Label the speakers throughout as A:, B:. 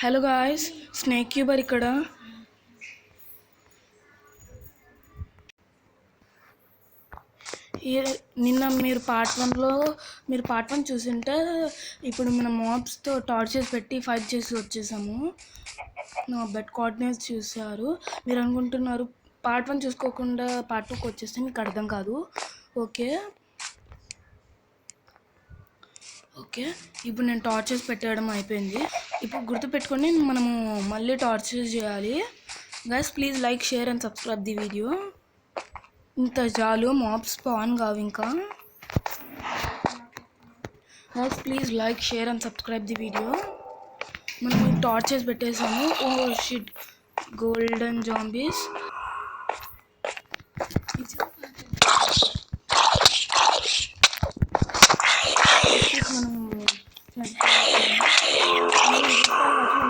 A: Hello guys, snake క్యూబర్ ఇక్కడ. నిన్న మీరు పార్ట్ 1 చూసింటే ఇప్పుడు మనం మాబ్స్తో టార్చర్స్ పెట్టి ఫైట్ చేసి వచ్చేసాము. నా బెడ్ కోఆర్డినేట్స్ చూసారు. మీరు అనుకుంటున్నారు పార్ట్ 1 చూసుకోకుండా పార్ట్ 2కి వచ్చేస్తే మీకు అర్థం కాదు. ఓకే, ఇప్పుడు నేను టార్చర్స్ పెట్టడం అయిపోయింది. ఇప్పుడు గుర్తుపెట్టుకొని మనము మళ్ళీ టార్చర్స్ చేయాలి. Guys please like, share and subscribe the video. ఇంత చాలు, మాబ్స్ స్పాన్ కావు ఇంకా. Guys please like, share and subscribe the video. మనం టార్చర్స్ పెట్టేసాము. Oh shit, golden zombies.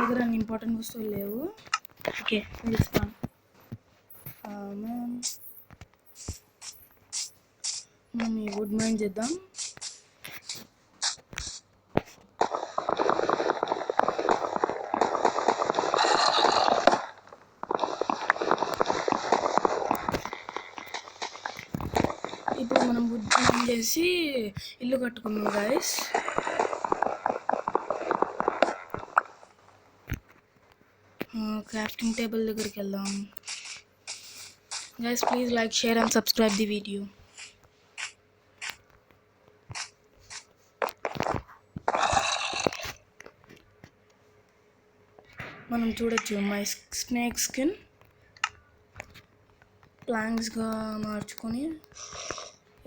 A: దగ్గర ఇంపార్టెంట్ వస్తువులు లేవు. ఓకే, వెళ్తాం. మనం ఈ వుడ్ మైన్ చేద్దాం. ఇప్పుడు మనం వుడ్ మైన్ చేసి ఇల్లు కట్టుకున్నాం గైస్. క్రాఫ్టింగ్ టేబుల్ దగ్గరికి వెళ్దాం. Guys please like, share and subscribe the video. మనం చూడొచ్చు మై స్నేక్ స్కిన్ ప్లాంక్స్గా మార్చుకొని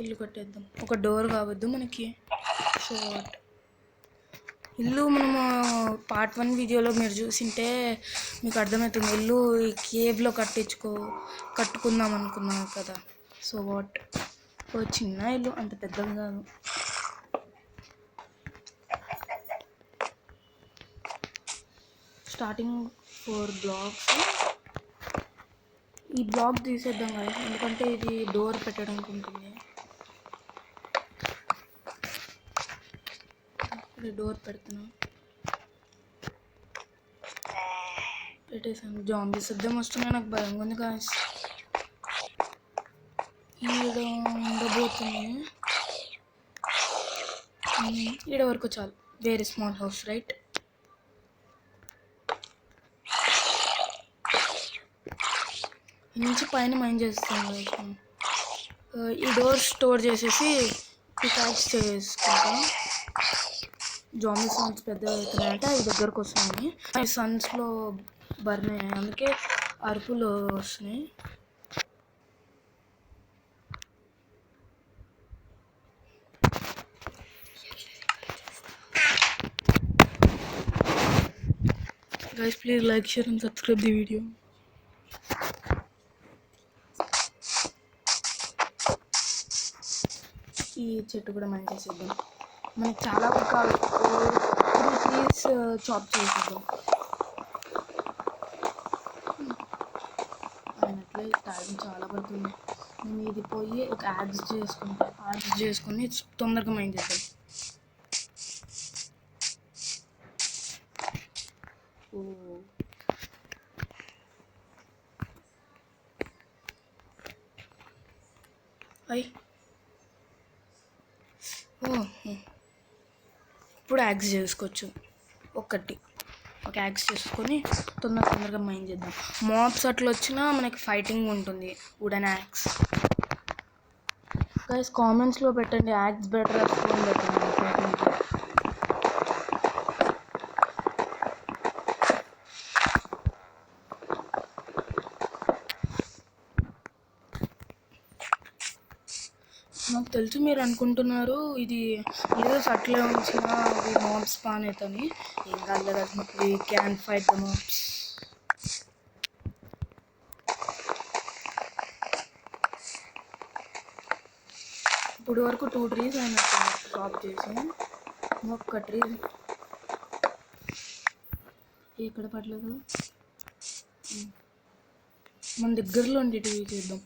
A: ఇల్లు కట్టేద్దాం. ఒక డోర్ కావద్దు మనకి. సో ఇల్లు మనము పార్ట్ 1 వీడియోలో మీరు చూసింటే మీకు అర్థమవుతుంది. ఇల్లు ఈ కేవ్లో కట్టుకుందాం అనుకున్నాను కదా. సో ఓ చిన్న ఇల్లు, అంత పెద్దది కాదు. Starting 4 blocks. ఈ బ్లాక్ తీసేద్దాం కదా, ఎందుకంటే ఇది డోర్ పెట్టడానికి ఉంటుంది. డోర్ పెడుతున్నాం, పెట్టేసాను. జాంబీస్ శబ్దం వస్తున్నాయి, నాకు భయంగా ఉంది గాయ్స్. ఈడ ఉండబోతుంది. ఈడ వరకు చాలు. Very small house, right? నుంచి పైన మైండ్ చేస్తాను. ఈ డోర్ స్టోర్ చేసేసి పికాక్స్ చేసుకుంటాం. జాంబీ సౌండ్స్ పెద్దగా అవుతున్నాయంటే అవి దగ్గరకు వస్తున్నాయి. అవి సన్స్లో బర్న్ అయ్యాయి, అందుకే అరుపులు వస్తున్నాయి. Guys please like, share and subscribe the video. ఈ చెట్టు కూడా మనం చేసేద్దాం. మనకి చాలా కావాలి. 3 ట్రీస్ చాప్ చేసేద్దాం. అయినట్లే టైం చాలా పడుతుంది. మేము ఇది పోయి ఒక యాడ్స్ చేసుకుని తొందరగా మైండ్ చేద్దాం. ఇప్పుడు యాక్స్ చేసుకోవచ్చు. ఒక యాక్స్ చేసుకొని తొందరగా మైండ్ చేద్దాం. మాబ్స్ అట్లా వచ్చినా మనకి ఫైటింగ్ ఉంటుంది. Wooden axe. గైస్ కామెంట్స్లో పెట్టండి, యాక్స్ బెటర్ ఫోన్ పెట్టండి ఫైటింగ్కి. నాకు తెలుసు మీరు అనుకుంటున్నారు ఇది ఏదో అట్లే ఉంచిన మాబ్స్ స్పాన్ అవుతుంది. ఏం కాలేదు, we can fight the mobs. ఇప్పుడు వరకు 2 ట్రీస్ అయినట్టు డ్రాప్ చేసి ఒక్క ట్రీ ఎక్కడ పడలేదు. మన దగ్గరలో ఉండి టీవీ చేద్దాం,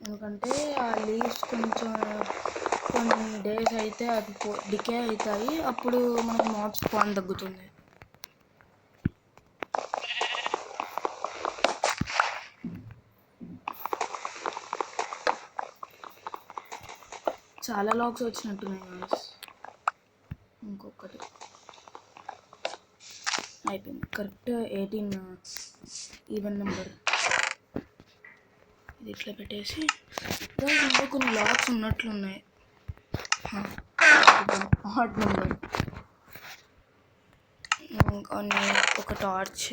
A: ఎందుకంటే ఆ లీవ్స్ కొన్ని డేస్ అయితే అది డికే అవుతాయి. అప్పుడు మనకు మాబ్స్ స్పాన్ తగ్గుతుంది. చాలా లాక్స్ వచ్చినట్టున్నాయి గాయస్. ఇంకొకటి అయిపోయింది. Correct 18 even number. ఇది ఇట్లా పెట్టేసి ఇంకా కొన్ని లాక్స్ ఉన్నట్లున్నాయి. Odd number. ఇంకా ఒక టార్చ్,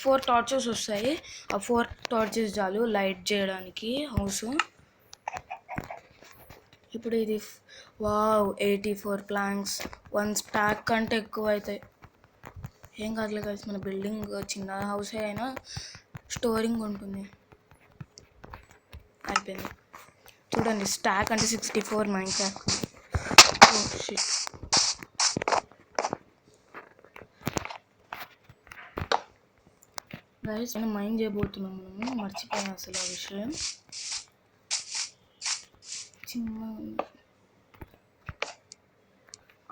A: 4 టార్చెస్ వస్తాయి. ఆ 4 టార్చెస్ చాలు లైట్ చేయడానికి హౌస్. ఇప్పుడు ఇది వావ్ 84 ప్లాంక్స్. 1 స్టాక్ కంటే ఎక్కువ అవుతాయి. ఏం కాదులే కలిసి మన బిల్డింగ్ చిన్న హౌస్ అయినా స్టోరింగ్ ఉంటుంది. అయిపోయింది. చూడండి స్టాక్ అంటే 64 మైన్క్రాఫ్ట్. గైస్ మనం మైండ్ చేయబోతున్నాం. మనము మర్చిపోయాం అసలు ఆ విషయం. చిన్న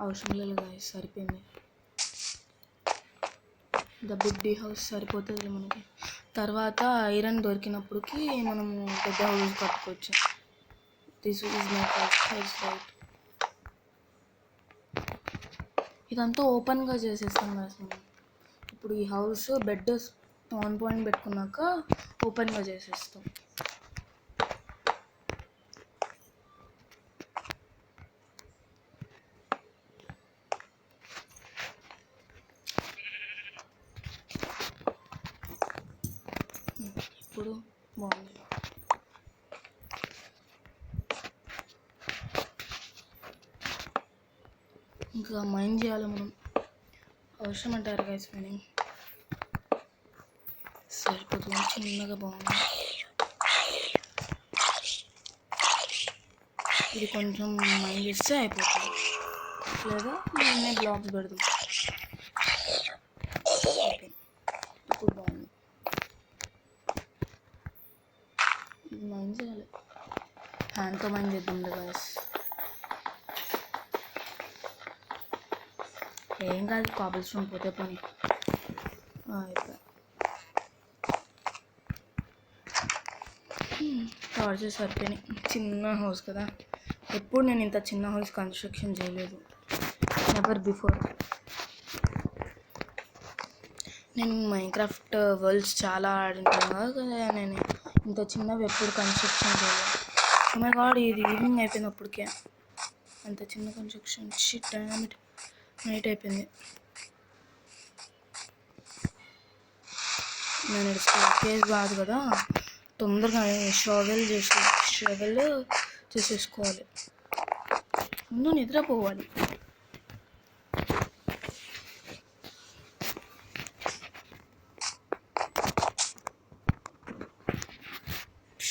A: అవసరం లేదు గైస్, సరిపోయింది. ద బిగ్ డి హౌస్ సరిపోతుంది మనకి. తర్వాత ఐరన్ దొరికినప్పటికి మనము పెద్ద హౌస్ కట్టుకోవచ్చు. This is my first house right. ఇదంతా ఓపెన్గా చేసేస్తాం గైస్ మనం. ఇప్పుడు ఈ హౌస్ బెడ్ స్పాన్ పాయింట్ పెట్టుకున్నాక ఓపెన్గా చేసేస్తాం. ఇప్పుడు బాగుంది. ఇంకా మైండ్ చేయాలి మనం. అవసరం అంటారు గైస్ మైనింగ్. సరిపోతుంది, చిన్నగా బాగుంది. ఇది కొంచెం మైండ్ చేస్తే అయిపోతుంది. లేదా నేనే బ్లాక్స్ పెడదాం. ఓకే ఇప్పుడు బాగుంది. ఇది మైండ్ చేయాలి. హ్యాండ్తో మైండ్ చేద్దాం గైస్. ఏం కాదు, కాబుల్ స్టోన్ పోతే పని. అయిపోయి టార్చెస్ సరిపోయినాయి. చిన్న హౌస్ కదా, ఎప్పుడు నేను ఇంత చిన్న హౌస్ కన్స్ట్రక్షన్ చేయలేదు. Never before. నేను మైన్క్రాఫ్ట్ వరల్డ్స్ చాలా ఆడింటాను కదా, నేను ఇంత చిన్నవి ఎప్పుడు కన్స్ట్రక్షన్ చేయలేదు. ఓ మై గాడ్, ఇది ఈవినింగ్ అయిపోయినప్పటికే అంత చిన్న కన్స్ట్రక్షన్. Shit dynamite. నైట్ అయిపోయింది. నేను కేస్ కాదు కదా, తొందరగా షవెల్ చేసేసుకోవాలి. ముందు నిద్రపోవాలి.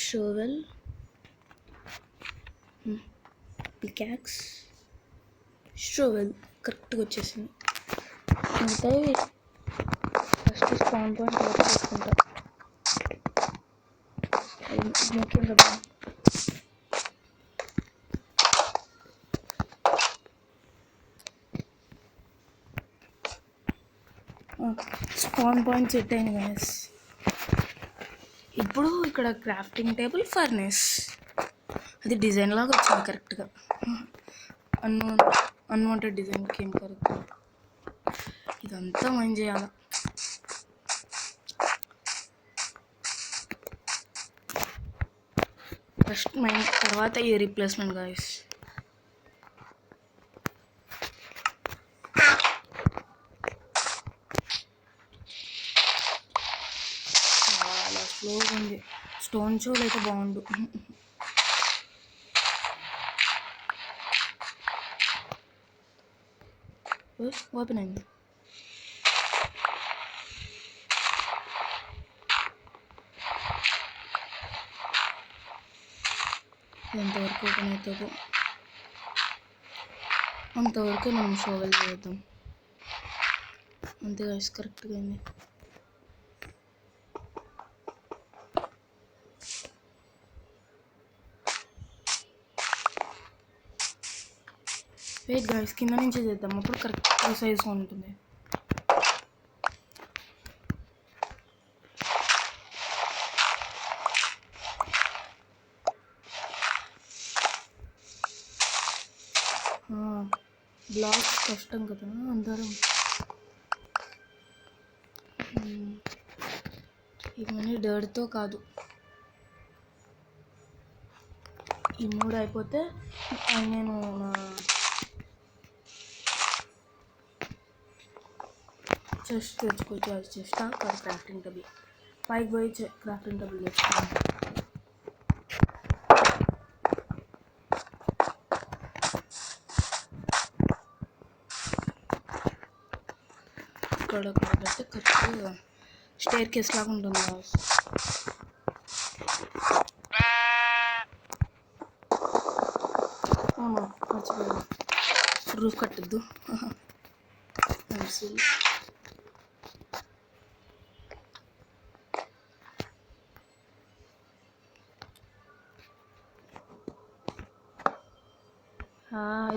A: షవెల్, పికాక్స్, షవెల్ కరెక్ట్గా వచ్చేసింది. మిగతాయి ఫస్ట్ స్పాన్ పాయింట్ ఆఫ్ చేసుకుంటా. ముఖ్యం కదా. స్పాన్ పాయింట్ సెట్ అయింది గైస్. ఇప్పుడు ఇక్కడ క్రాఫ్టింగ్ టేబుల్, ఫర్నెస్. అది డిజైన్ లాగా వచ్చింది కరెక్ట్గా. అన్వాంటెడ్ డిజైన్కి ఏం కరెక్ట్. ఇదంతా మైండ్ చేయాలి. ఫస్ట్ మైండ్, తర్వాత ఈ రీప్లేస్మెంట్ గైస్. చాలా స్లోగా ఉంది. స్టోన్ షోలు అయితే బాగుండు. ఓపెన్ అయింది. ఎంతవరకు ఓపెన్ అవుతుందో అంతవరకు మనం షోవెల్ చేద్దాం. అంతే గైస్, కరెక్ట్గా అయింది. వెయిట్ గైస్, కింద నుంచే చేద్దాం, అప్పుడు కరెక్ట్ సైజ్గా ఉంటుంది. ఉంటాం కదా అందరం. ఇవన్నీ డర్తో కాదు, ఈ 3 అయిపోతే నేను నా చెస్ట్ తెచ్చుకోవచ్చు. అది చెస్ట్ కాదు, క్రాఫ్టింగ్ టేబుల్. పైకి పోయి క్రాఫ్టింగ్ టేబుల్ తెచ్చుకోవాలి. ఇక్కడ కాబట్టి కరెక్ట్గా స్టేర్ కేస్ లాగా ఉంటుంది. మర్చిపోయాను, రూఫ్ కట్టద్దు.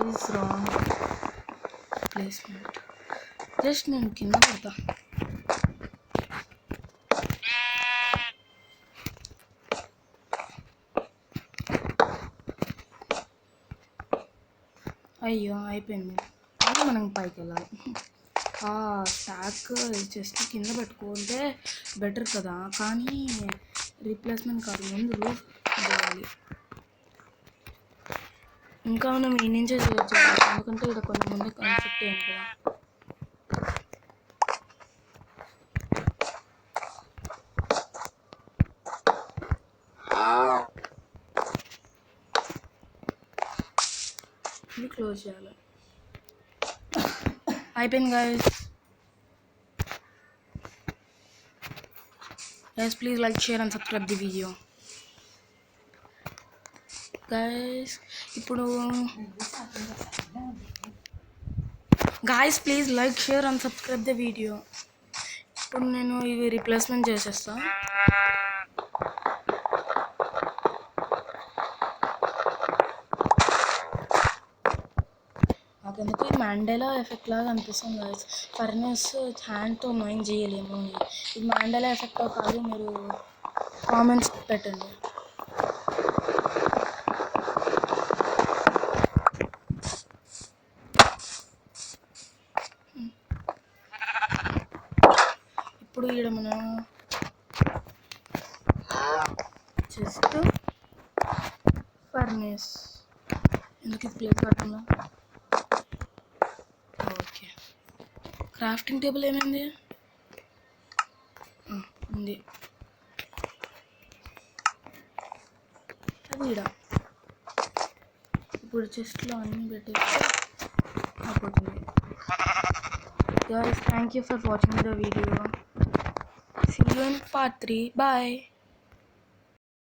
A: Is wrong placement. జస్ట్ నేను కింద పడతా. అయ్యో అయిపోయింది. అది మనం పైకి వెళ్ళాలి. స్టాక్ జస్ట్ కింద పెట్టుకుంటే బెటర్ కదా, కానీ రీప్లేస్మెంట్ కాదు, ముందు రూఫ్ చేయాలి. ఇంకా మనం ఈ నుంచే చేయొచ్చు, ఎందుకంటే ఇక్కడ కొంతమంది కాన్సెప్ట్ ఏంటి కదా. ఇది క్లోజ్ చేయాలి. అయిపోయింది guys. Please like, share and subscribe the video guys. ఇప్పుడు please like, share and subscribe the video. ఇప్పుడు నేను ఇవి రీప్లేస్మెంట్ చేసేస్తా. నాకెందుకు ఈ మ్యాండేలా ఎఫెక్ట్ లాగా అనిపిస్తుంది గైస్. ఫర్నెస్ హ్యాండ్తో మైండ్ చేయలేము అని. ఇది మ్యాండేలా ఎఫెక్ట్ కాదు, మీరు కామెంట్స్ పెట్టండి. ఇప్పుడు ఇక్కడ మనం జస్ట్ ఫర్నేస్, ఎందుకు ఇది ప్లేట్ కాకుండా. ఓకే, క్రాఫ్టింగ్ టేబుల్ ఏమైంది? ఉంది, అది ఇక్కడ. ఇప్పుడు చెస్ట్లో అన్నీ పెట్టేస్తే అయిపోతుంది. Guys, thank you for watching the video. See you in part 3. Bye.